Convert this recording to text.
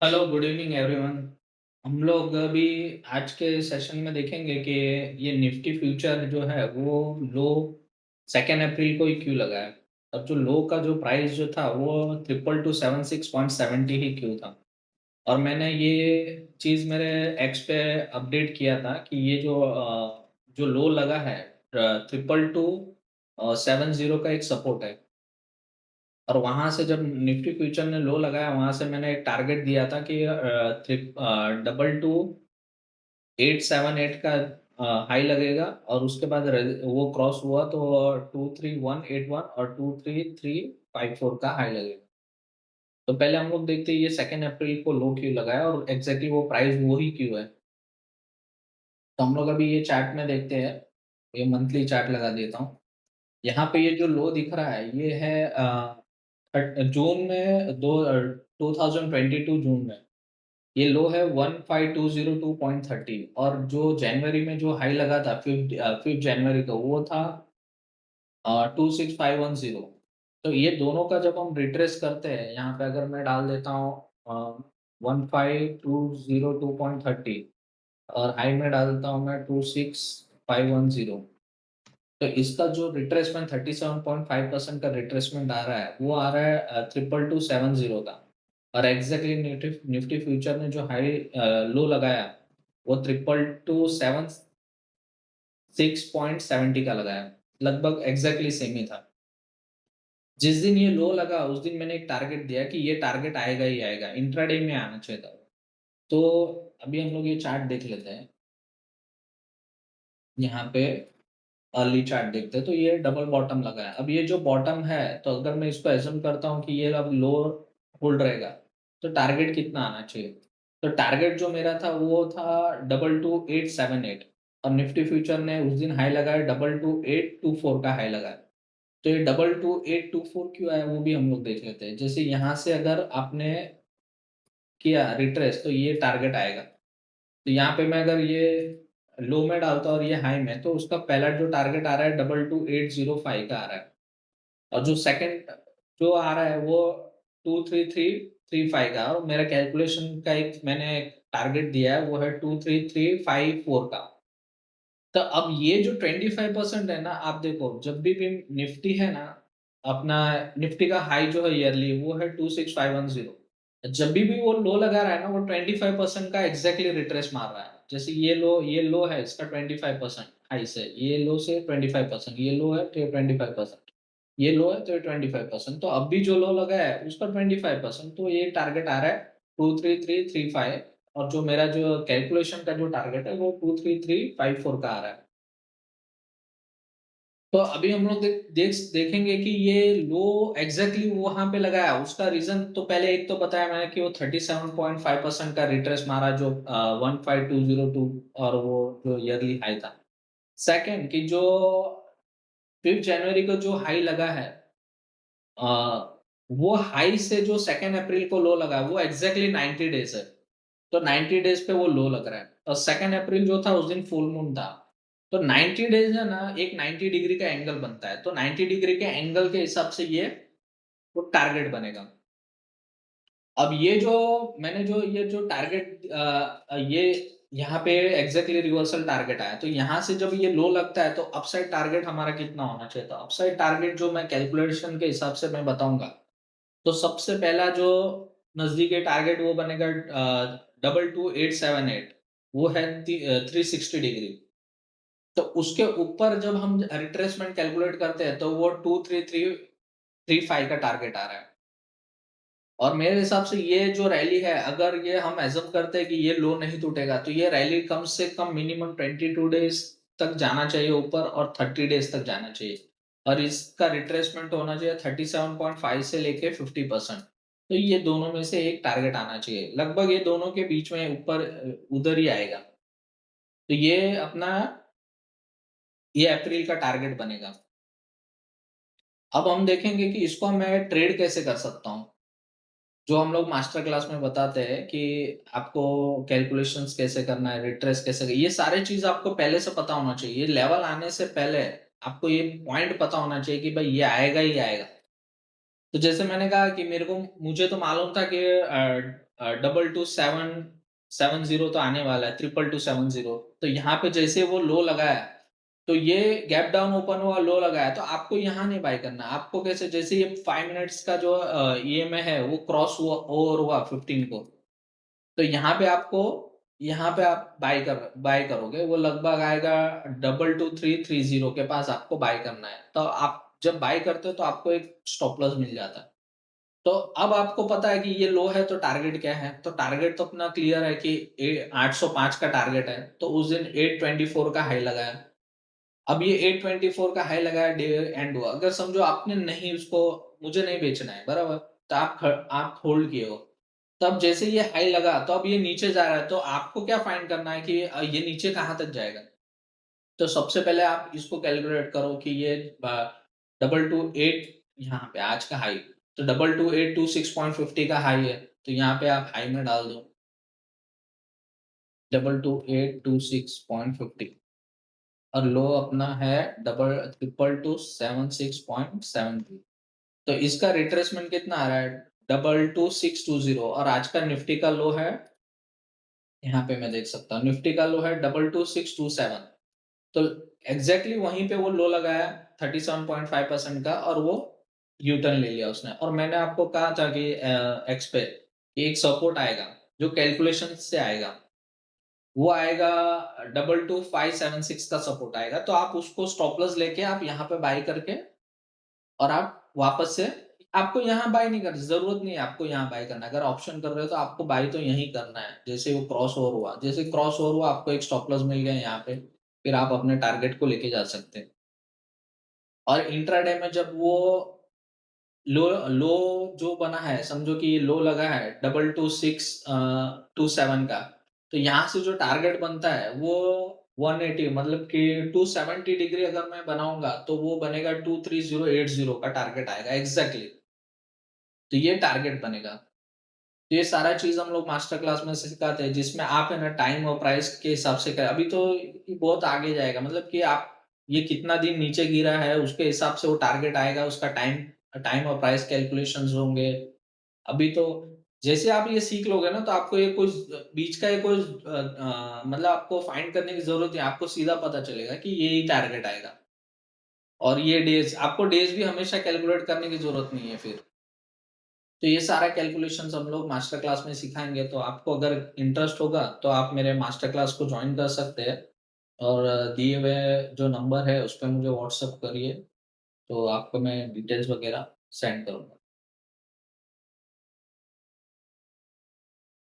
Hello, good evening everyone. हम लोग अभी आज के सेशन में देखेंगे कि ये निफ्टी फ्यूचर जो है वो लो 2 अप्रैल को ही क्यों लगा है और जो लो का जो प्राइस जो था वो 2276.70 ही क्यों था। और मैंने ये चीज़ मेरे एक्स पे अपडेट किया था कि ये जो लो लगा है 2227 का एक सपोर्ट है। और वहाँ से जब निफ्टी फ्यूचर ने लो लगाया, वहाँ से मैंने एक टारगेट दिया था कि 222878 का हाई लगेगा और उसके बाद वो क्रॉस हुआ तो 23181 और 23354 का हाई लगेगा। तो पहले हम लोग देखते हैं ये 2 अप्रैल को लो क्यों लगाया और एग्जैक्टली वो प्राइस वो ही क्यों है। तो हम लोग अभी ये चार्ट में देखते हैं। ये मंथली चार्ट लगा देता हूँ। यहाँ पे ये जो लो दिख रहा है ये है जून में 2022 जून में ये लो है 15,202.30 और जो जनवरी में जो हाई लगा था 5 जनवरी को वो था 26,510। तो ये दोनों का जब हम रिट्रेस करते हैं, यहाँ पे अगर मैं डाल देता हूँ 15,202.30 और हाई में डाल देता हूँ मैं 26,510। तो इसका जो रिट्रेसमेंट 37.5% का रिट्रेसमेंट आ रहा है, वो आ रहा है 22,270 का। और एग्ज़ैक्टली निफ्टी फ्यूचर ने जो लो लगाया, वो 22,276.70 का लगाया। लगभग एग्ज़ैक्टली सेम ही था। जिस दिन ये लो लगा, उस दिन मैंने एक टारगेट दिया कि ये टारगेट आएगा ही आएगा, इंट्राडे में आना चाहिए था। तो अभी हम लोग ये चार्ट देख लेते हैं। यहाँ पे अर्ली चार्ट देखते हैं तो ये डबल बॉटम लगा है। अब ये जो बॉटम है तो अगर मैं इसको अज़्यूम करता हूँ कि ये अब लो होल्ड रहेगा, तो टारगेट कितना आना चाहिए? तो टारगेट जो मेरा था वो था 222878 और निफ्टी फ्यूचर ने उस दिन हाई लगाया 222824 का हाई लगाया। तो ये 222824 क्यों आया वो भी हम लोग देख लेते हैं। जैसे यहाँ से अगर आपने किया रिट्रेस तो ये टारगेट आएगा। तो यहाँ पे मैं अगर ये लो में डालता हूँ और ये हाई में, तो उसका पहला जो टारगेट आ रहा है 222805 का आ रहा है और जो सेकंड जो आ रहा है वो 23335 का और मेरा कैलकुलेशन का एक मैंने टारगेट दिया है वो है 23354 का। तो अब ये जो 25% है ना, आप देखो जब भी निफ्टी है ना, अपना निफ्टी का हाई जो है ईयरली वो है 26510। जब भी वो लो लगा रहा है ना, वो 25% का एग्जैक्टली रिट्रेस मार रहा है। जैसे ये लो है इसका 25% हाई से, ये लो से 25%, ये लो है तो 25%, ये लो है तो 25%। तो अब भी जो लो लगा है उसका 25%, तो ये टारगेट आ रहा है 23335 और जो मेरा जो कैलकुलेशन का जो टारगेट है वो 23354 का आ रहा है। तो अभी हम लोग देखेंगे कि ये लो एग्जैक्टली वहां पे लगाया, उसका रीजन तो पहले एक तो बताया मैंने कि वो 37.5% का रिट्रेस मारा जो 15202 और वो जो ईयरली हाई था। सेकंड कि जो 5 जनवरी को जो हाई लगा है, अ, वो हाई से जो 2 अप्रैल को लो लगा वो एग्जैक्टली 90 डेज है। तो 90 डेज पे वो लो लग रहा है और 2 अप्रैल जो था उस दिन फुल मून था। तो 90 डेज है ना, एक 90 डिग्री का एंगल बनता है। तो 90 डिग्री के एंगल के हिसाब से ये वो टारगेट बनेगा। अब ये जो टारगेट ये यहाँ पे एग्जैक्टली रिवर्सल टारगेट आया। तो यहाँ से जब ये लो लगता है तो अपसाइड टारगेट हमारा कितना होना चाहिए था? अपसाइड टारगेट जो मैं कैलकुलेशन के हिसाब से मैं बताऊँगा। तो सबसे पहला जो नज़दीकी टारगेट वो बनेगा 22878, वो है 360 डिग्री। तो उसके ऊपर जब हम रिट्रेसमेंट कैलकुलेट करते हैं तो वो 23335 का टारगेट आ रहा है। और मेरे हिसाब से ये जो रैली है, अगर ये हम एज़्यूम करते हैं कि ये लो नहीं टूटेगा, तो ये रैली कम से कम मिनिमम 22 डेज़ तक जाना चाहिए ऊपर और 30 डेज़ तक जाना चाहिए। और इसका रिट्रेसमेंट होना चाहिए 37.5 से लेके 50%। तो ये दोनों में से एक टारगेट आना चाहिए। लगभग ये दोनों के बीच में ऊपर उधर ही आएगा। तो ये अप्रैल का टारगेट बनेगा। अब हम देखेंगे कि इसको मैं ट्रेड कैसे कर सकता हूँ। जो हम लोग मास्टर क्लास में बताते हैं कि आपको कैलकुलेशंस कैसे करना है, रिट्रेस कैसे ये सारी चीज़ आपको पहले से पता होना चाहिए। ये लेवल आने से पहले आपको ये पॉइंट पता होना चाहिए कि भाई ये आएगा ही आएगा। तो जैसे मैंने कहा कि मुझे तो मालूम था कि double two seven seven zero तो आने वाला है, ट्रिपल टू सेवन जीरो। तो यहाँ पे जैसे वो लो लगाया, तो ये गैप डाउन ओपन हुआ, लो लगाया, तो आपको यहाँ नहीं बाय करना। आपको कैसे, जैसे ये 5 मिनट्स का जो ईएमए है वो क्रॉस हुआ, ओवर हुआ 15 को, तो यहाँ पे आप बाय करोगे, वो लगभग आएगा double two three three zero के पास आपको बाय करना है। तो आप जब बाय करते हो तो आपको एक स्टॉप लॉस मिल जाता है। तो अब आपको पता है कि ये लो है, तो टारगेट क्या है? तो टारगेट तो अपना क्लियर है कि 805 का टारगेट है, तो उस दिन 824 का हाई लगाया। अब ये 824 का हाई लगाया, डे एंड हुआ, अगर समझो आपने नहीं उसको, मुझे नहीं बेचना है, बराबर, तो आप होल्ड किए हो। तब जैसे ये हाई लगा, तो अब ये नीचे जा रहा है, तो आपको क्या फाइंड करना है कि ये नीचे कहाँ तक जाएगा। तो सबसे पहले आप इसको कैलकुलेट करो कि ये 228 यहाँ पे आज का हाई, तो 22,826.50 का हाई है, तो यहाँ पे आप हाई में डाल दो 22,826.50, और लो अपना है डबल ट्रिपल टू 76.70। तो इसका रिट्रेसमेंट कितना आ रहा है? 22,620, और आज का निफ्टी का लो है, यहाँ पे मैं देख सकता हूँ निफ्टी का लो है 22,627। तो एग्जैक्टली वहीं पे वो लो लगाया 37.5% का, और वो यू टर्न ले लिया उसने। और मैंने आपको कहा था कि एक्स पे कि एक सपोर्ट आएगा जो कैलकुलेशन से आएगा, वो आएगा 22,576 का सपोर्ट आएगा, तो आप उसको स्टॉप लॉस लेके आप यहाँ पे बाय करके, और आप वापस से, आपको यहाँ बाय नहीं करना, जरूरत नहीं है आपको यहाँ बाय करना। अगर ऑप्शन कर रहे हो तो आपको बाय तो यहीं करना है, जैसे वो क्रॉस ओवर हुआ, जैसे क्रॉस ओवर हुआ आपको एक स्टॉप लॉस मिल गया यहाँ पे, फिर आप अपने टारगेट को लेके जा सकते हैं। और इंट्राडे में जब वो लो लो जो बना है, समझो कि ये लो लगा है 22,627 का, तो यहाँ से जो टारगेट बनता है वो 180, मतलब कि 270 डिग्री अगर मैं बनाऊंगा तो वो बनेगा 23080 का टारगेट आएगा एग्जैक्टली। तो ये टारगेट बनेगा। तो ये सारा चीज हम लोग मास्टर क्लास में सिखाते हैं, जिसमें आप है ना टाइम और प्राइस के हिसाब से करें। अभी तो ये बहुत आगे जाएगा, मतलब कि आप ये कितना दिन नीचे गिरा है उसके हिसाब से वो टारगेट आएगा, उसका टाइम टाइम और प्राइस कैलकुलेशंस होंगे। अभी तो जैसे आप ये सीख लोगे ना, तो आपको ये कुछ बीच का ये कोई मतलब आपको फाइंड करने की जरूरत नहीं, आपको सीधा पता चलेगा कि ये ही टारगेट आएगा। और ये डेज, आपको डेज भी हमेशा कैलकुलेट करने की जरूरत नहीं है फिर। तो ये सारा कैलकुलेशंस हम लोग मास्टर क्लास में सिखाएंगे, तो आपको अगर इंटरेस्ट होगा तो आप मेरे मास्टर क्लास को ज्वाइन कर सकते हैं। और दिए हुए जो नंबर है उस पर मुझे व्हाट्सअप करिए, तो आपको मैं डिटेल्स वगैरह सेंड करूँगा।